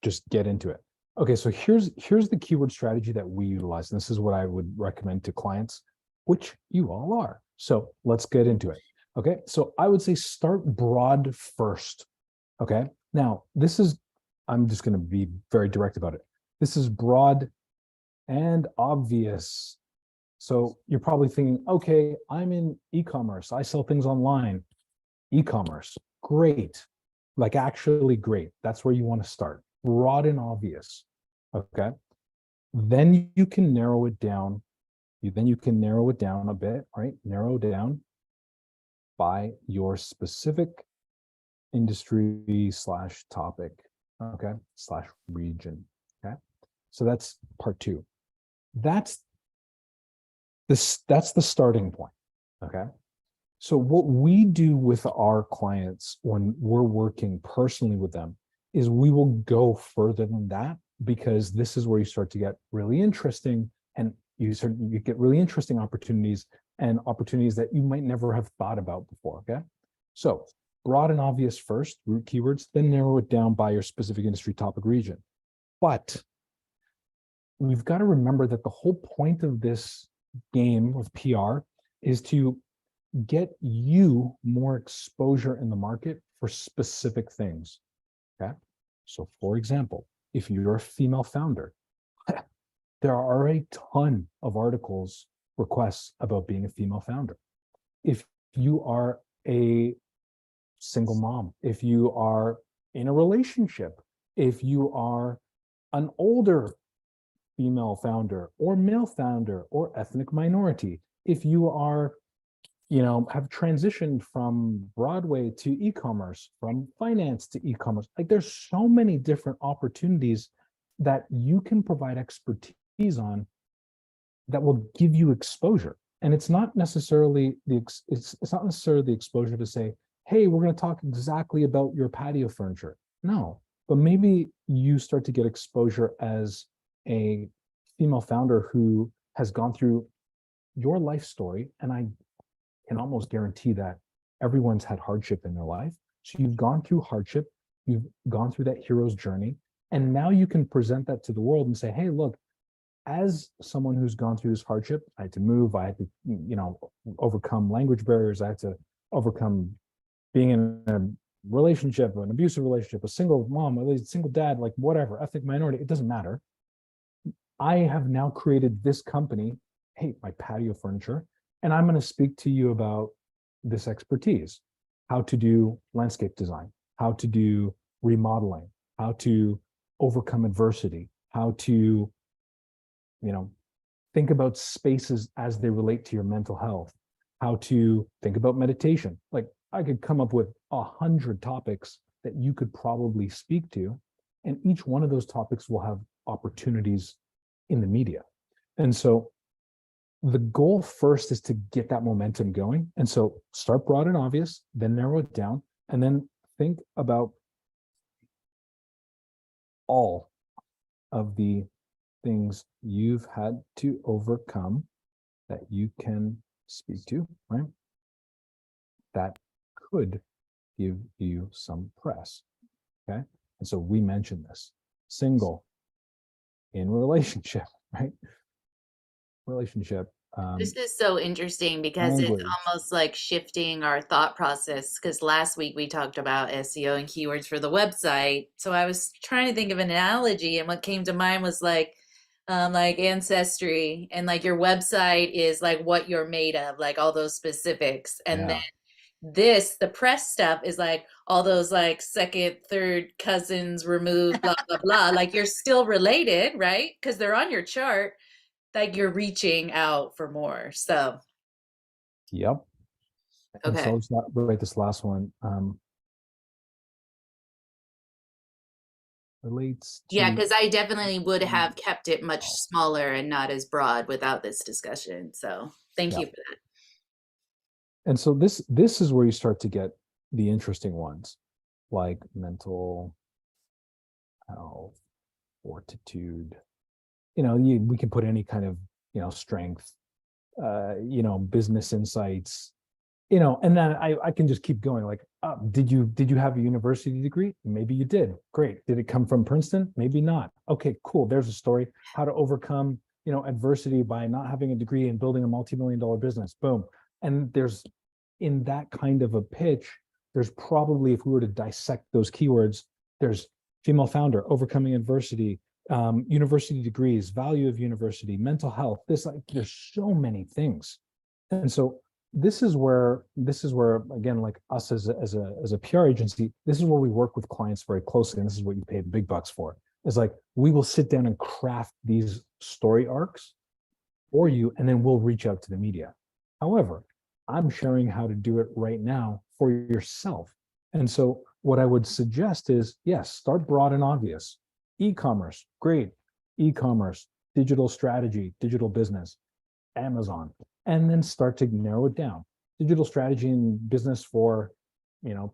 A: just get into it. Okay, so here's the keyword strategy that we utilize, and this is what I would recommend to clients, which you all are. So let's get into it. Okay, so I would say start broad first. Okay, now this is, I'm just going to be very direct about it. This is broad and obvious. So you're probably thinking, okay, I'm in e-commerce. I sell things online. E-commerce, great. Like actually great. That's where you want to start. Broad and obvious. Okay. Then you can narrow it down. Then you can narrow it down a bit, right? Narrow down by your specific industry / topic, okay, / region. Okay. So that's part two. That's the starting point. Okay. So what we do with our clients when we're working personally with them is we will go further than that, because this is where you start to get really interesting, and you get really interesting opportunities, and opportunities that you might never have thought about before. Okay. So broad and obvious first, root keywords, then narrow it down by your specific industry, topic, region. But we've got to remember that the whole point of this game with PR is to get you more exposure in the market for specific things. Okay. So for example, if you're a female founder, there are a ton of articles, requests about being a female founder. If you are a single mom, if you are in a relationship, if you are an older female founder or male founder or ethnic minority, if you are, have transitioned from Broadway to e-commerce, from finance to e-commerce, like there's so many different opportunities that you can provide expertise on that will give you exposure. And it's not necessarily it's not necessarily the exposure to say, hey, we're going to talk exactly about your patio furniture. No, but maybe you start to get exposure as a female founder who has gone through your life story. And I can almost guarantee that everyone's had hardship in their life. So you've gone through hardship, you've gone through that hero's journey, and now you can present that to the world and say, hey, look, as someone who's gone through this hardship, I had to move, I had to, overcome language barriers, I had to overcome being in a relationship, an abusive relationship, a single mom, a single dad, like whatever, ethnic minority, it doesn't matter. I have now created this company, hey, my patio furniture, and I'm going to speak to you about this expertise, how to do landscape design, how to do remodeling, how to overcome adversity, how to, think about spaces as they relate to your mental health, how to think about meditation. Like I could come up with 100 topics that you could probably speak to, and each one of those topics will have opportunities in the media. And so the goal first is to get that momentum going. And so start broad and obvious, then narrow it down, and then think about all of the things you've had to overcome that you can speak to, right? That could give you some press, okay? And so we mentioned this, single, in relationship, right? Relationship.
C: This is so interesting because
A: Language.
C: it's almost like shifting our thought process. Because last week we talked about SEO and keywords for the website. So I was trying to think of an analogy, and what came to mind was like ancestry, and like your website is like what you're made of, like all those specifics. And then the press stuff is like all those like second, third cousins removed, blah, blah, blah. Like you're still related, right? Because they're on your chart. Like you're reaching out for more. So
A: Yep. And
C: okay.
A: so let's not write this last one. Relates to,
C: Yeah, because I definitely would have kept it much smaller and not as broad without this discussion. So thank you for that.
A: And so this is where you start to get the interesting ones, like mental health, fortitude. We can put any kind of strength, business insights, and then I can just keep going. Like, did you have a university degree? Maybe you did. Great. Did it come from Princeton? Maybe not. Okay, cool. There's a story. How to overcome, adversity by not having a degree and building a multi-million-dollar business. Boom. And there's, in that kind of a pitch, there's probably, if we were to dissect those keywords, there's female founder, overcoming adversity, university degrees, value of university, mental health. There's so many things. And so this is where again, like us as a PR agency, this is where we work with clients very closely, and this is what you pay the big bucks for. Is like we will sit down and craft these story arcs for you, and then we'll reach out to the media. However, I'm sharing how to do it right now for yourself. And so what I would suggest is, yes, start broad and obvious. E-commerce, great. E-commerce, digital strategy, digital business, Amazon, and then start to narrow it down. Digital strategy and business for,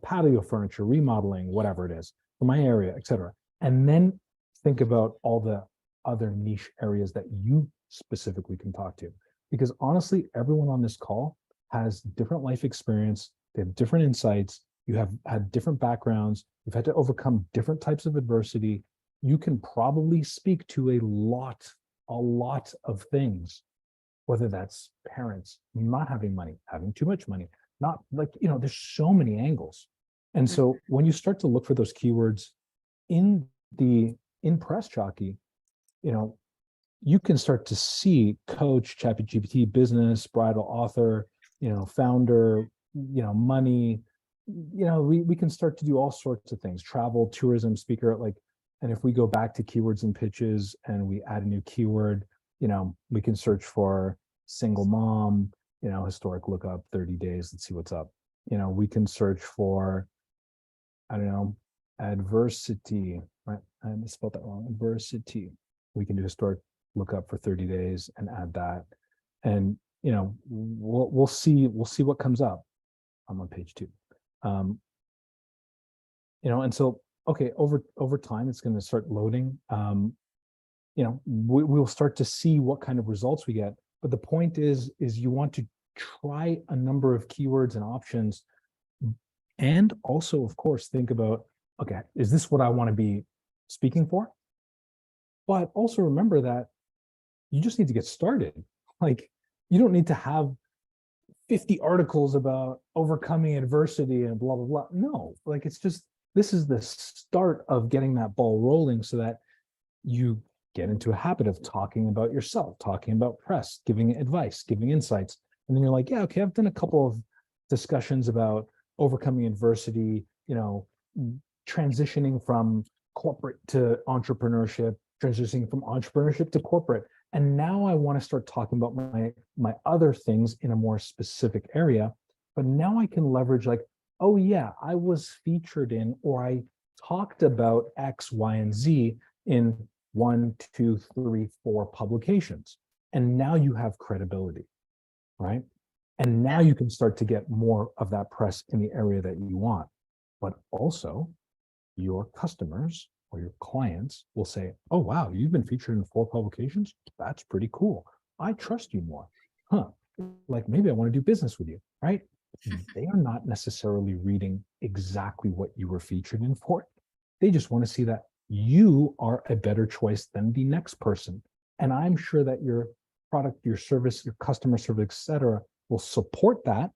A: patio furniture, remodeling, whatever it is, for my area, etc. And then think about all the other niche areas that you specifically can talk to. Because honestly, everyone on this call has different life experience, they have different insights, you have had different backgrounds, you've had to overcome different types of adversity. You can probably speak to a lot of things, whether that's parents not having money, having too much money, not there's so many angles. And so when you start to look for those keywords in Press Jockey, you can start to see coach, ChatGPT, business, bridal author, founder, money, we can start to do all sorts of things, travel, tourism, speaker, and if we go back to keywords and pitches and we add a new keyword, we can search for single mom, historic lookup, 30 days, let's see what's up. We can search for, I don't know, adversity, right? I spelled that wrong, adversity. We can do historic lookup for 30 days and add that. And, we'll see what comes up. I'm on page 2. And so, okay, over time, it's going to start loading. We'll start to see what kind of results we get. But the point is you want to try a number of keywords and options. And also, of course, think about, okay, is this what I want to be speaking for? But also remember that you just need to get started. You don't need to have 50 articles about overcoming adversity and blah, blah, blah. No, it's just, this is the start of getting that ball rolling so that you get into a habit of talking about yourself, talking about press, giving advice, giving insights. And then you're like, yeah, okay, I've done a couple of discussions about overcoming adversity, transitioning from corporate to entrepreneurship, transitioning from entrepreneurship to corporate. And now I want to start talking about my other things in a more specific area. But now I can leverage oh yeah, I was featured in, or I talked about X, Y, and Z in 1, 2, 3, 4 publications. And now you have credibility, right? And now you can start to get more of that press in the area that you want. But also your customers or your clients will say, oh, wow, you've been featured in 4 publications? That's pretty cool. I trust you more. Maybe I want to do business with you, right? They are not necessarily reading exactly what you were featured in for. They just want to see that you are a better choice than the next person. And I'm sure that your product, your service, your customer service, etc., will support that,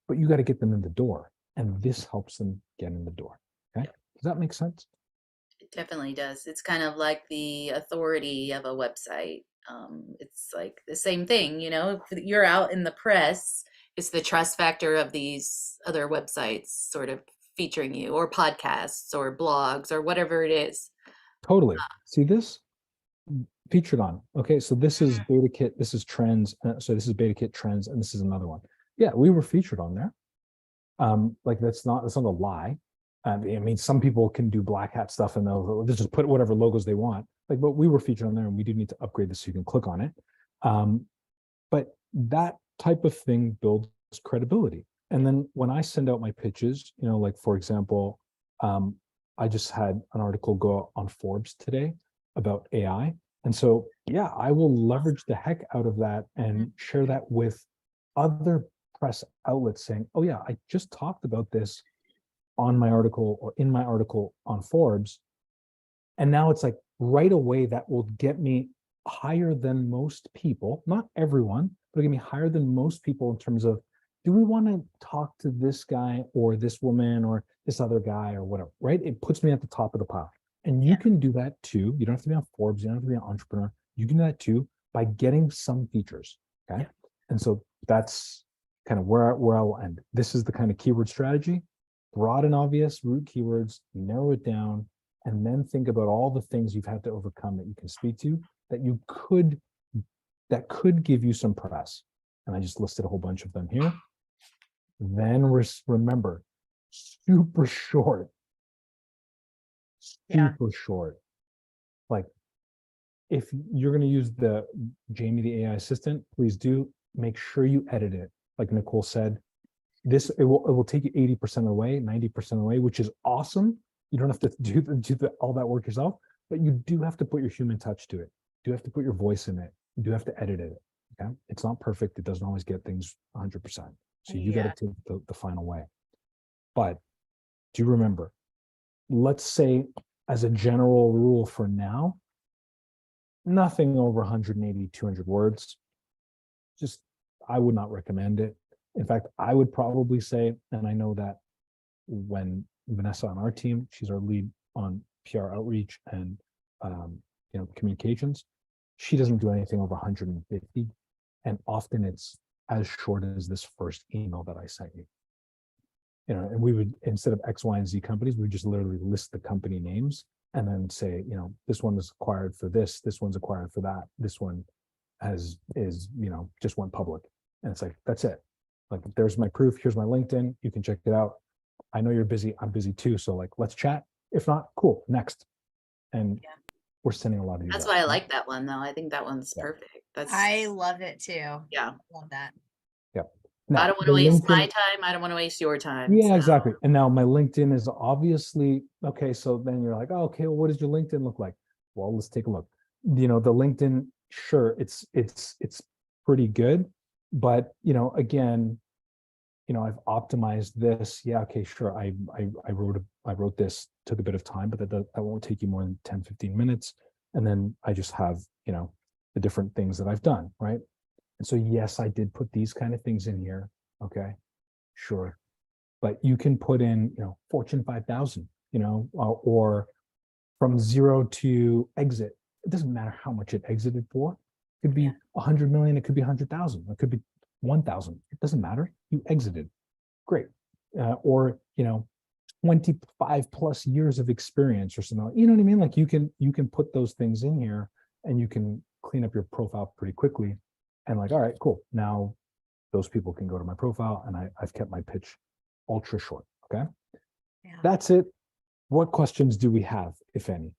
A: but you got to get them in the door. And this helps them get in the door. Okay. Does that make sense?
C: It definitely does. It's kind of like the authority of a website. It's like the same thing, if you're out in the press, it's the trust factor of these other websites sort of featuring you, or podcasts or blogs or whatever it is.
A: Totally. See this? Featured on. Okay, so this is Beta Kit, this is trends. So this is Beta Kit trends, and this is another one. Yeah, we were featured on there. That's not a lie. Some people can do black hat stuff and they'll just put whatever logos they want. But we were featured on there, and we do need to upgrade this so you can click on it. But that type of thing builds credibility. And then when I send out my pitches, for example, I just had an article go on Forbes today about AI. And so, yeah, I will leverage the heck out of that and share that with other press outlets saying, oh yeah, I just talked about this on my article or in my article on Forbes. And now it's right away that will get me higher than most people, not everyone, but it'll get me higher than most people in terms of, do we want to talk to this guy or this woman or this other guy or whatever, right? It puts me at the top of the pile. And you can do that too. You don't have to be on Forbes. You don't have to be an entrepreneur. You can do that too by getting some features, okay? Yeah. And so that's kind of where I will end. This is the kind of keyword strategy. Broad and obvious root keywords, narrow it down, and then think about all the things you've had to overcome that you can speak to that could give you some press. And I just listed a whole bunch of them here. Then remember, super short. If you're going to use the Jamie, the AI assistant, please do make sure you edit it. Like Nicole said, it will take you 80% away, 90% away, which is awesome. You don't have to do all that work yourself, but you do have to put your human touch to it. You do have to put your voice in it. You do have to edit it. Okay, it's not perfect. It doesn't always get things 100%. So you got to take the final way. But do remember, let's say as a general rule for now, nothing over 180, 200 words. I would not recommend it. In fact, I would probably say, and I know that when Vanessa on our team, she's our lead on PR outreach and communications. She doesn't do anything over 150, and often it's as short as this first email that I sent you. And we would, instead of X, Y, and Z companies, we would just literally list the company names and then say, this one was acquired for this one's acquired for that, this one just went public. And it's like, that's it. Like, there's my proof, here's my LinkedIn, you can check it out. I know you're busy, I'm busy too. So like, let's chat. If not, cool, next. And we're sending a lot of these.
C: That's why I like that one though. I think that one's perfect.
B: I love it too.
C: Yeah.
B: Love that.
A: Yeah. Now,
C: I don't want to waste my time. I don't want to waste your time.
A: Yeah, exactly. And now my LinkedIn is obviously, okay, so then you're like, oh, okay, well, what does your LinkedIn look like? Well, let's take a look. The LinkedIn, sure, it's pretty good, but again, I've optimized this. Yeah, okay, sure. I wrote this, took a bit of time, but that won't take you more than 10, 15 minutes. And then I just have, the different things that I've done, right? And so, yes, I did put these kind of things in here. Okay, sure. But you can put in, Fortune 5,000, or from zero to exit. It doesn't matter how much it exited for. It could be 100 million. It could be 100,000. It could be 1,000. It doesn't matter. You exited. Great. Or, 25 plus years of experience or something. You know what I mean? Like you can put those things in here and you can clean up your profile pretty quickly. And like, all right, cool. Now those people can go to my profile and I've kept my pitch ultra short. Okay.
B: Yeah.
A: That's it. What questions do we have, if any?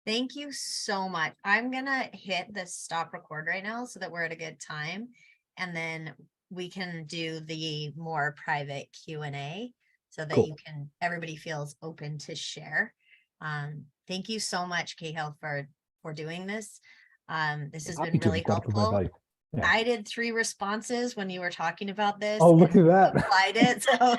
B: Thank you so much. I'm going to hit the stop record right now so that we're at a good time. And then we can do the more private Q&A so that everybody feels open to share. Thank you so much, Cahill, for doing this. This has been really helpful. Yeah. I did 3 responses when you were talking about this.
A: Oh, look at that.
B: Applied it. So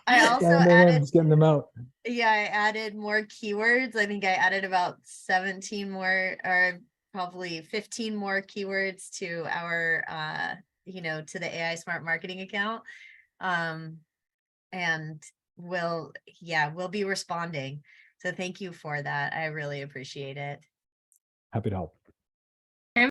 B: I also
A: added just getting them out.
B: Yeah, I added more keywords. I think I added about 17 more, or probably 15 more keywords to our to the AI Smart Marketing account. And we'll be responding. So thank you for that. I really appreciate it.
A: Happy to help.